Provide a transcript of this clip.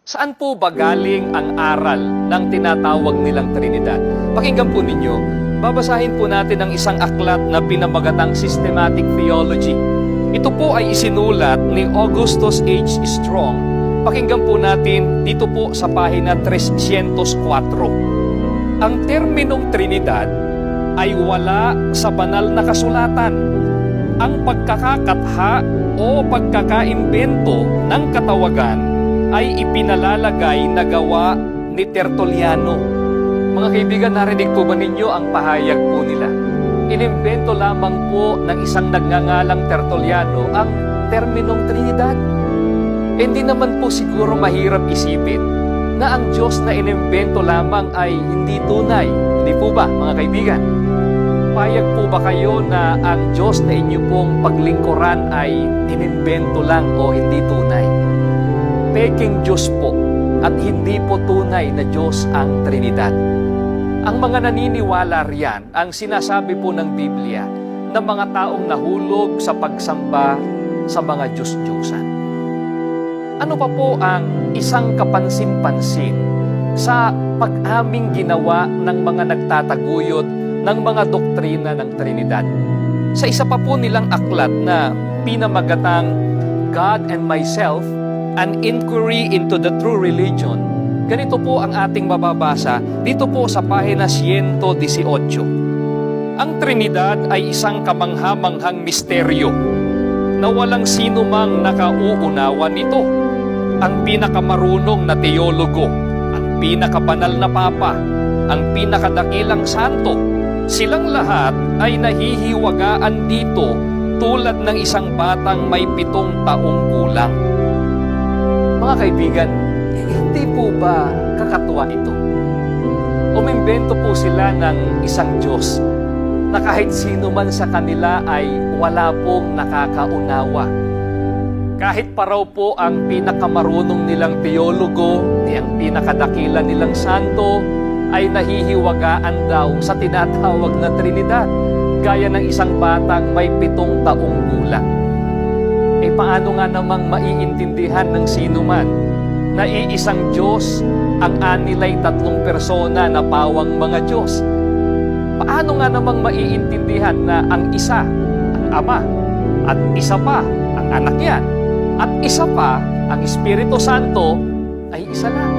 Saan po ba galing ang aral ng tinatawag nilang Trinidad? Pakinggan po ninyo, babasahin po natin ang isang aklat na pinamagatang Systematic Theology. Ito po ay isinulat ni Augustus H. Strong. Pakinggan po natin dito po sa pahina 304. Ang terminong Trinidad ay wala sa banal na kasulatan. Ang pagkakakatha o pagkakaimbento ng katawagan ay ipinalalagay na gawa ni Tertulliano. Mga kaibigan, narinig po ba ninyo ang pahayag po nila? Inimbento lamang po ng isang nagngangalang Tertulliano ang terminong Trinidad. Hindi naman po siguro mahirap isipin na ang Diyos na inimbento lamang ay hindi tunay. Hindi po ba, mga kaibigan? Payag po ba kayo na ang Diyos na inyo pong paglingkuran ay inimbento lang o hindi tunay? Peking Diyos po at hindi po tunay na Diyos ang Trinidad. Ang mga naniniwala riyan ang sinasabi po ng Biblia ng mga taong nahulog sa pagsamba sa mga Diyos-Diyosan. Ano pa po ang isang kapansin-pansin sa pag-aming ginawa ng mga nagtataguyod ng mga doktrina ng Trinidad? Sa isa pa po nilang aklat na pinamagatang God and Myself, An Inquiry into the True Religion, ganito po ang ating mababasa dito po sa pahina 118. Ang Trinidad ay isang kamangha-manghang misteryo na walang sino mang nakauunawa nito. Ang pinakamarunong na teologo, ang pinakabanal na papa, ang pinakadakilang santo, silang lahat ay nahihiwagaan dito tulad ng isang batang may 7 taong gulang. Mga kaibigan, hindi po ba kakatuwa ito? Umimbento po sila ng isang Diyos na kahit sino man sa kanila ay wala pong nakakaunawa. Kahit pa raw po ang pinakamarunong nilang teologo, ang pinakadakila nilang santo, ay nahihiwagaan daw sa tinatawag na Trinidad, gaya ng isang batang may 7 taong gulang. Paano nga namang maiintindihan ng sino man na iisang Diyos ang anilay 3 persona na pawang mga Diyos? Paano nga namang maiintindihan na ang isa, ang Ama, at isa pa, ang Anak yan, at isa pa, ang Espiritu Santo, ay isa lang?